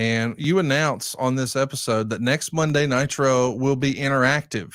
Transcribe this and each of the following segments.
And you announce on this episode that next Monday Nitro will be interactive.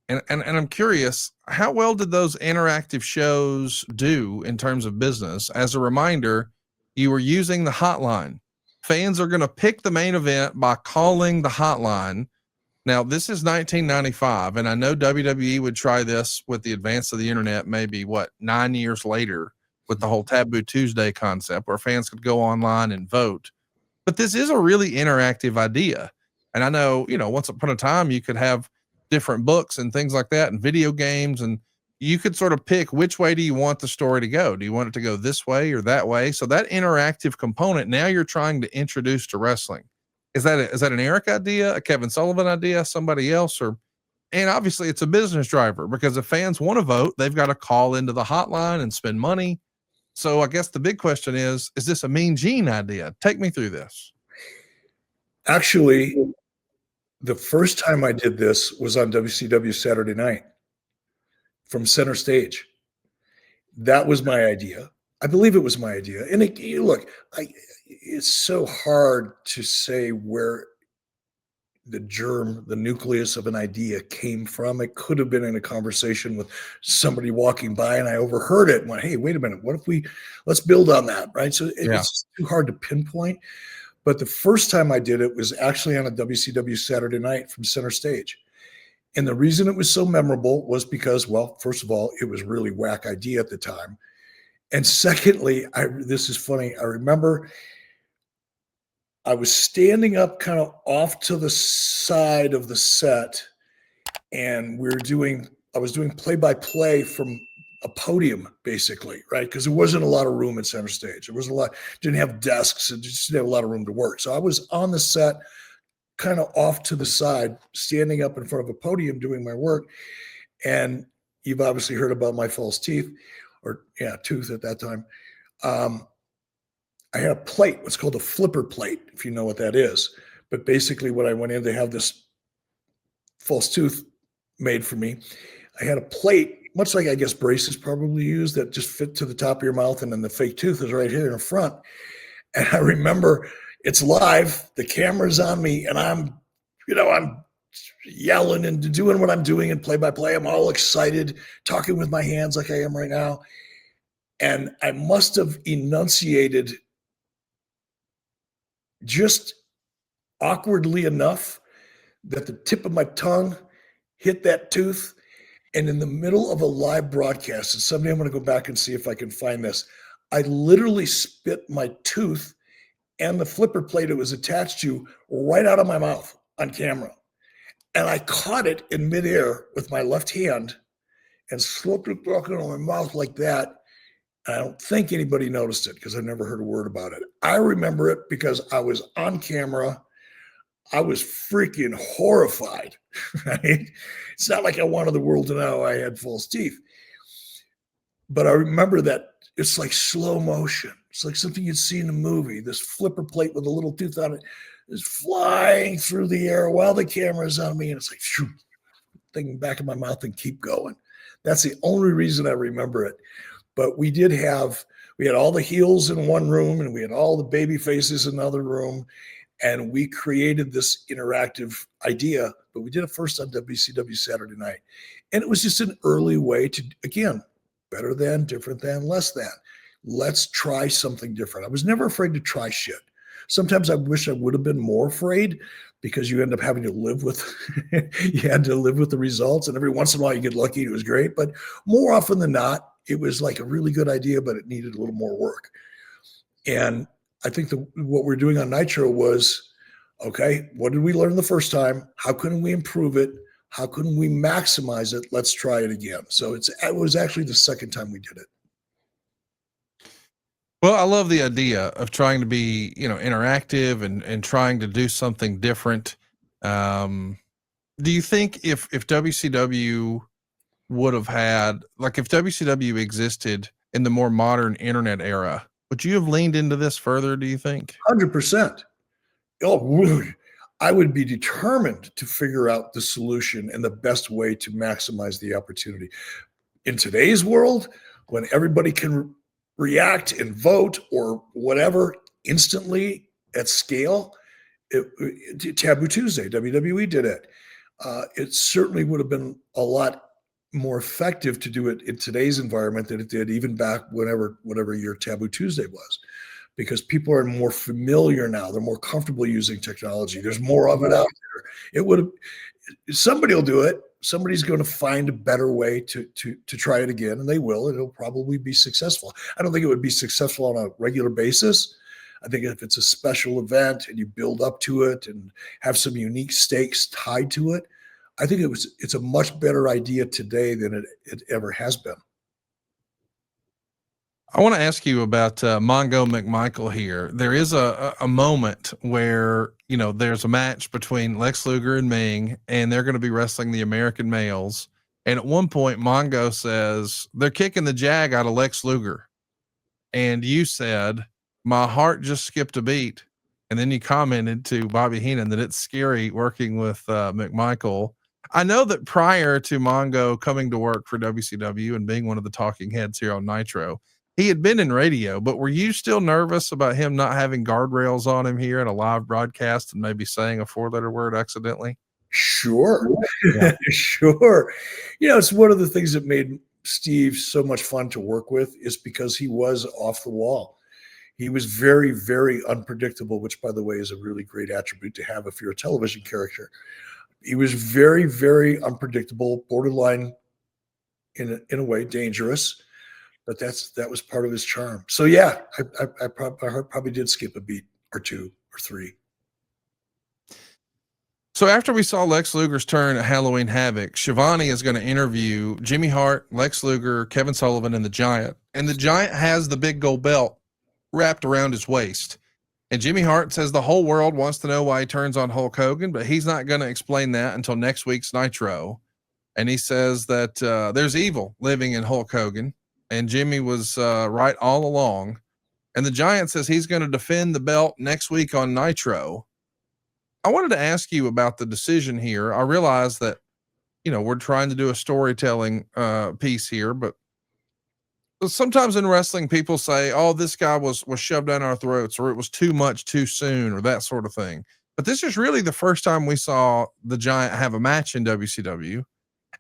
And I'm curious, how well did those interactive shows do in terms of business? As a reminder, you were using the hotline. Fans are going to pick the main event by calling the hotline. Now, this is 1995, and I know WWE would try this with the advance of the internet, maybe 9 years later, with the whole Taboo Tuesday concept where fans could go online and vote. But this is a really interactive idea. And I know, once upon a time you could have different books and things like that and video games, and you could sort of pick which way do you want the story to go? Do you want it to go this way or that way? So that interactive component, now you're trying to introduce to wrestling. Is that an Eric idea, a Kevin Sullivan idea, somebody else? And obviously it's a business driver, because if fans want to vote, they've got to call into the hotline and spend money. So I guess the big question is this a Mean Gene idea? Take me through this. Actually, the first time I did this was on WCW Saturday Night from Center Stage. That was my idea. I believe it was my idea. And it's so hard to say where the nucleus of an idea came from. It could have been in a conversation with somebody walking by and I overheard it and went, hey, wait a minute, let's build on that, right? So it's too hard to pinpoint. But the first time I did it was actually on a WCW Saturday Night from Center Stage. And the reason it was so memorable was because, well, first of all, it was a really whack idea at the time. And secondly, this is funny. I remember I was standing up kind of off to the side of the set, and I was doing play-by-play from a podium, basically, right? Because there wasn't a lot of room at Center Stage. Didn't have desks, and just didn't have a lot of room to work. So I was on the set, kind of off to the side, standing up in front of a podium doing my work. And you've obviously heard about my false teeth, tooth at that time. I had a plate, what's called a flipper plate, if you know what that is. But basically when I went in to have this false tooth made for me, I had a plate, much like I guess braces probably use, that just fit to the top of your mouth, and then the fake tooth is right here in the front. And I remember it's live, the camera's on me, and I'm yelling and doing what I'm doing in play-by-play. I'm all excited, talking with my hands like I am right now. And I must have enunciated just awkwardly enough that the tip of my tongue hit that tooth. And in the middle of a live broadcast, and someday I'm going to go back and see if I can find this, I literally spit my tooth and the flipper plate it was attached to right out of my mouth on camera. And I caught it in midair with my left hand and slipped it back into my mouth like that. And I don't think anybody noticed it because I never heard a word about it. I remember it because I was on camera. I was freaking horrified, right? It's not like I wanted the world to know I had false teeth. But I remember that it's like slow motion. It's like something you'd see in a movie. This flipper plate with a little tooth on it is flying through the air while the camera's on me. And it's like, shoo, thing back in my mouth and keep going. That's the only reason I remember it. But we had all the heels in one room and we had all the baby faces in another room. And we created this interactive idea, but we did it first on WCW Saturday Night. And it was just an early way to, again, better than, different than, less than. Let's try something different. I was never afraid to try shit. Sometimes I wish I would have been more afraid because you end up having to live with, you had to live with the results. And every once in a while you get lucky. It was great. But more often than not, it was like a really good idea, but it needed a little more work. And I think what we're doing on Nitro was, okay, what did we learn the first time? How can we improve it? How can we maximize it? Let's try it again. So it was actually the second time we did it. Well, I love the idea of trying to be, interactive and trying to do something different. Do you think if WCW would have had, like if WCW existed in the more modern internet era, would you have leaned into this further, do you think? 100%. Oh, I would be determined to figure out the solution and the best way to maximize the opportunity. In today's world, when everybody can react and vote or whatever instantly at scale, Taboo Tuesday, WWE did it. It certainly would have been a lot more effective to do it in today's environment than it did even back whatever year Taboo Tuesday was, because people are more familiar now. They're more comfortable using technology. There's more of it out there. It would have, somebody will do it. Somebody's going to find a better way to try it again, and they will. It'll probably be successful. I don't think it would be successful on a regular basis. I think if it's a special event and you build up to it and have some unique stakes tied to it, I think it's a much better idea today than it ever has been. I want to ask you about Mongo McMichael here. There is a moment where, there's a match between Lex Luger and Ming, and they're going to be wrestling the American males. And at one point, Mongo says, they're kicking the jag out of Lex Luger. And you said, my heart just skipped a beat. And then you commented to Bobby Heenan that it's scary working with McMichael. I know that prior to Mongo coming to work for WCW and being one of the talking heads here on Nitro, he had been in radio, but were you still nervous about him not having guardrails on him here in a live broadcast and maybe saying a 4-letter word accidentally? Sure. Yeah. Sure. It's one of the things that made Steve so much fun to work with, is because he was off the wall. He was very, very unpredictable, which, by the way, is a really great attribute to have if you're a television character. He was very, very unpredictable, borderline, in a way, dangerous. But that was part of his charm. So yeah, I probably did skip a beat or two or three. So after we saw Lex Luger's turn at Halloween Havoc, Shivani is going to interview Jimmy Hart, Lex Luger, Kevin Sullivan, and the Giant. And the Giant has the big gold belt wrapped around his waist. And Jimmy Hart says the whole world wants to know why he turns on Hulk Hogan, but he's not going to explain that until next week's Nitro. And he says that there's evil living in Hulk Hogan. And Jimmy was right all along. And the Giant says he's going to defend the belt next week on Nitro. I wanted to ask you about the decision here. I realize that, we're trying to do a storytelling piece here, but sometimes in wrestling, people say, oh, this guy was shoved down our throats, or it was too much too soon, or that sort of thing. But this is really the first time we saw the Giant have a match in WCW.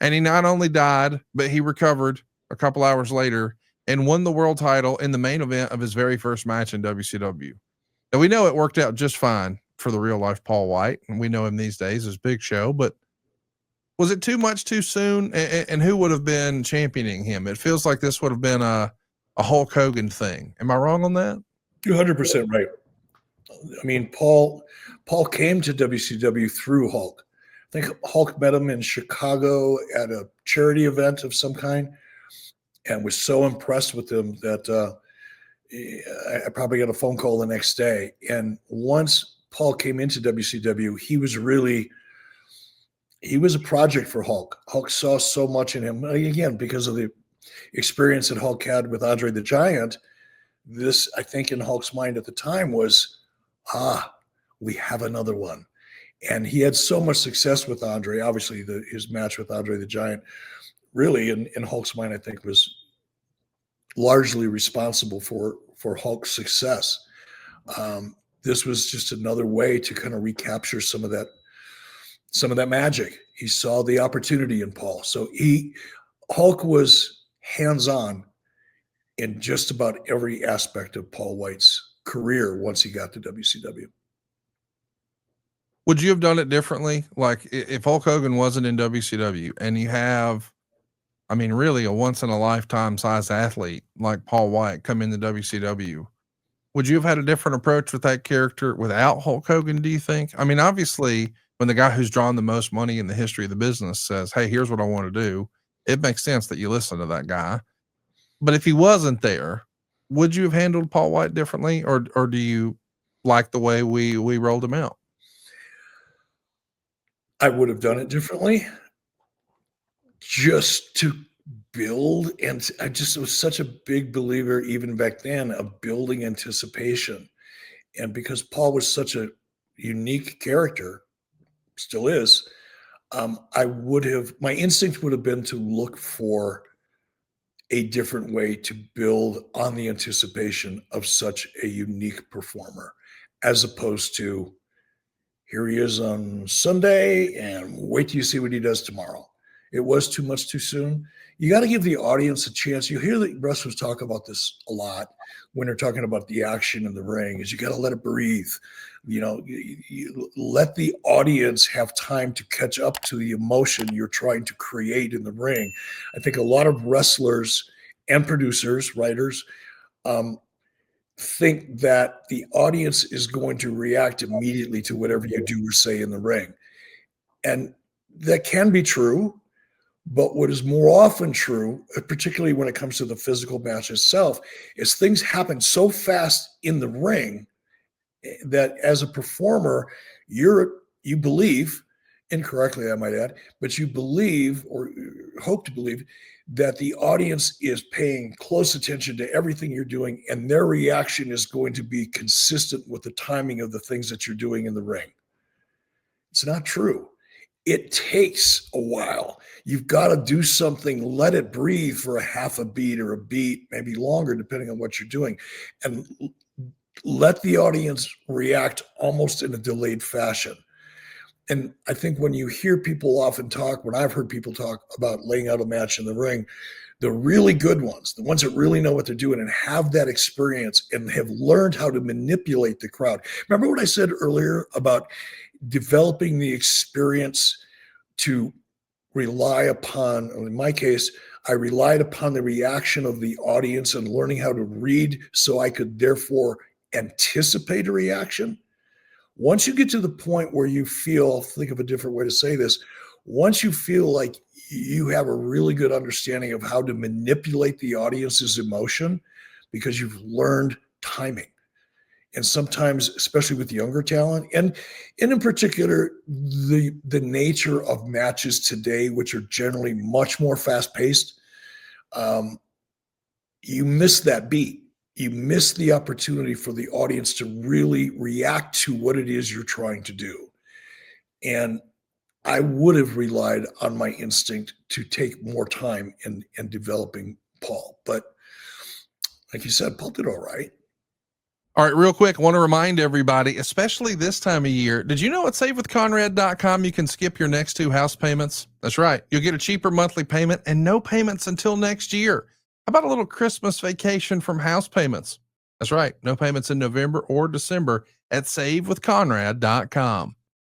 And he not only died, but he recovered a couple hours later and won the world title in the main event of his very first match in WCW. And we know it worked out just fine for the real life Paul White. And we know him these days as Big Show, but was it too much too soon? And who would have been championing him? It feels like this would have been a Hulk Hogan thing. Am I wrong on that? You're 100% right. I mean, Paul came to WCW through Hulk. I think Hulk met him in Chicago at a charity event of some kind, and was so impressed with him that I probably got a phone call the next day. And once Paul came into WCW, he was a project for Hulk. Hulk saw so much in him, again, because of the experience that Hulk had with Andre the Giant. This, I think, in Hulk's mind at the time was, we have another one. And he had so much success with Andre. Obviously, his match with Andre the Giant, really, in Hulk's mind, I think, was largely responsible for Hulk's success. This was just another way to kind of recapture some of that magic. He saw the opportunity in Paul. So Hulk was hands-on in just about every aspect of Paul White's career once he got to WCW. Would you have done it differently? Like if Hulk Hogan wasn't in WCW and you have, really a once in a lifetime size athlete like Paul White come into WCW, would you have had a different approach with that character without Hulk Hogan? Do you think? Obviously when the guy who's drawn the most money in the history of the business says, hey, here's what I want to do, it makes sense that you listen to that guy. But if he wasn't there, would you have handled Paul White differently? Or do you like the way we rolled him out? I would have done it differently, just to build. And I just was such a big believer, even back then, of building anticipation. And because Paul was such a unique character, still is, my instinct would have been to look for a different way to build on the anticipation of such a unique performer. as opposed to here he is on Sunday and wait till you see what he does tomorrow. It was too much too soon. You got to give the audience a chance. You hear the wrestlers talk about this a lot when they're talking about the action in the ring, is you got to let it breathe. You let the audience have time to catch up to the emotion you're trying to create in the ring. I think a lot of wrestlers and producers, writers, think that the audience is going to react immediately to whatever you do or say in the ring. And that can be true. But what is more often true, particularly when it comes to the physical match itself, is things happen so fast in the ring that as a performer, you believe, incorrectly I might add, but you believe or hope to believe that the audience is paying close attention to everything you're doing, and their reaction is going to be consistent with the timing of the things that you're doing in the ring. It's not true. It takes a while. You've got to do something, let it breathe for a half a beat or a beat, maybe longer, depending on what you're doing, and let the audience react almost in a delayed fashion. And I think when you hear people often talk, when I've heard people talk about laying out a match in the ring, the really good ones, the ones that really know what they're doing and have that experience and have learned how to manipulate the crowd. Remember what I said earlier about developing the experience to rely upon, in my case, I relied upon the reaction of the audience and learning how to read so I could therefore anticipate a reaction. Once you get to the point where you feel, think of a different way to say this, once you feel like you have a really good understanding of how to manipulate the audience's emotion because you've learned timing. And sometimes, especially with younger talent, and in particular, the nature of matches today, which are generally much more fast-paced, you miss that beat. You miss the opportunity for the audience to really react to what it is you're trying to do. And I would have relied on my instinct to take more time in developing Paul. But like you said, Paul did all right. All right, real quick, I want to remind everybody, especially this time of year, did you know at savewithconrad.com you can skip your next 2 house payments? That's right. You'll get a cheaper monthly payment and no payments until next year. How about a little Christmas vacation from house payments? That's right. No payments in November or December at savewithconrad.com.